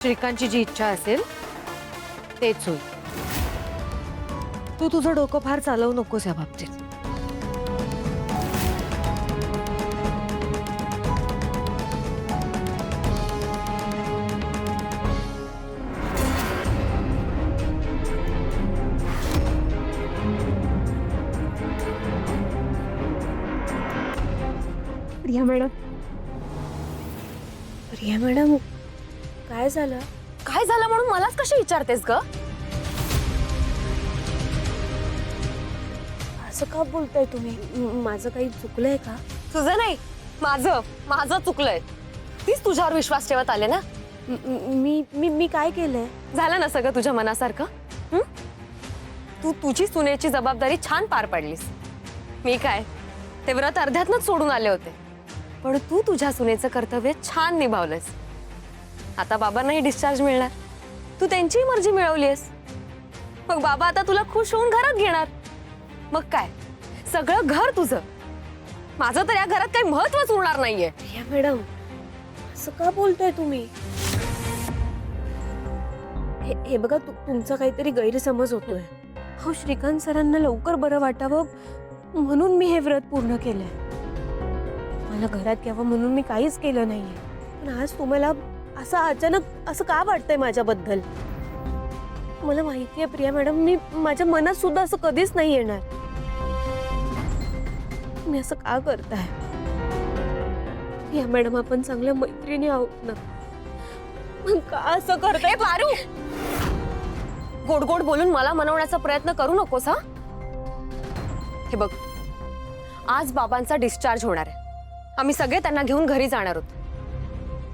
श्रीकांतची जी इच्छा असेल तेच होईल. तू तुझं डोकं फार चालवू नकोस या बाबतीत. प्रिया मॅडम, प्रिया मॅडम, काय झालं? काय झालं म्हणून मलाच कशी विचारतेस ग? असं का बोलताय तुम्ही? माझं काही चुकलंय का? तुझं नाही, माझं माझं चुकलंय. तीच तुझ्यावर विश्वास ठेवत आले ना. मी मी मी काय केलंय? झालं ना सगळं तुझ्या मनासारखं? हं? तू तुझी सुनेची जबाबदारी छान पार पाडलीस. मी काय ते व्रत अर्ध्यातनच सोडून आले होते, पण तू तुझ्या सुनेचं कर्तव्य छान निभावलंस. आता बाबांनाही डिस्चार्ज मिळणार, तू त्यांचीही मर्जी मिळवलीस. मग बाबा आता तुला खुश होऊन घरात घेणार. मग काय सगळं घर तुझं. माझं तर या घरात काही महत्वच उरणार नाहीये. प्रिया मॅडम, असं का बोलताय तुम्ही? हे बघा, तुमचा काहीतरी गैरसमज होतोय. हो, श्रीकांत सरांना लवकर बरं वाटावं म्हणून मी हे व्रत पूर्ण केलंय. मला घरात घ्यावं म्हणून मी काहीच केलं नाहीये. पण आज तुम्हाला असं अचानक असं का वाटतंय माझ्याबद्दल? मला माहितीये प्रिया मॅडम, मी माझ्या मनात सुद्धा असं कधीच नाही येणार. मी असं का करताय? प्रिया मॅडम, आपण चांगल्या मैत्रिणी आहोत ना. मग का असं करताय? पारू, गोड गोड बोलून मला मनवण्याचा प्रयत्न करू नकोस हा. हे बघ, आज बाबांचा डिस्चार्ज होणार आहे. आम्ही सगळे त्यांना घेऊन घरी जाणार आहोत.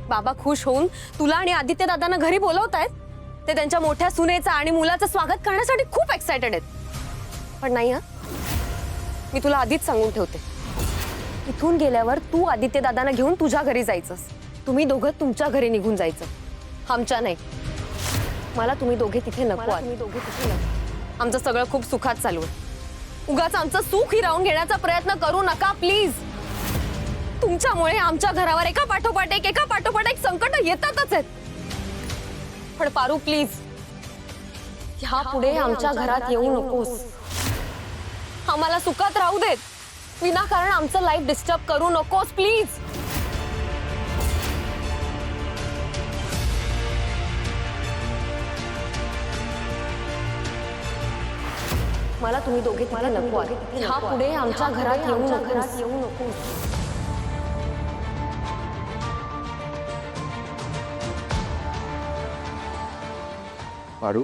बाबा खुश होऊन तुला आणि आदित्य दादांना घरी बोलवतायत. ते त्यांच्या मोठ्या सुनेचा आणि मुलाचं स्वागत करण्यासाठी खूप एक्साइटेड आहेत. पण नाही हा, मी तुला आधीच सांगून ठेवते, इथून गेल्यावर तू आदित्य दादांना घेऊन तुझ्या घरी जायचंस. तुम्ही दोघं तुमच्या घरी निघून जायचं, आमच्या नाही. मला तुम्ही दोघे तिथे नको. आमचं सगळं खूप सुखात चालू आहे. उगाच आमचं सुख हिरावून घेण्याचा प्रयत्न करू नका प्लीज. तुमच्यामुळे आमच्या घरावर एका पाठोपाठ एक संकट येतातच आहेत. पण पारू प्लीज, ह्या पुढे आमच्या घरात येऊ नकोस. आम्हाला सुखात राहू देत. विनाकारण आमचं लाईफ डिस्टर्ब करू नकोस प्लीज. मला तुम्ही दोघे तिथे नको. ह्या पुढे आमच्या घरात येऊ नकोस. पारू,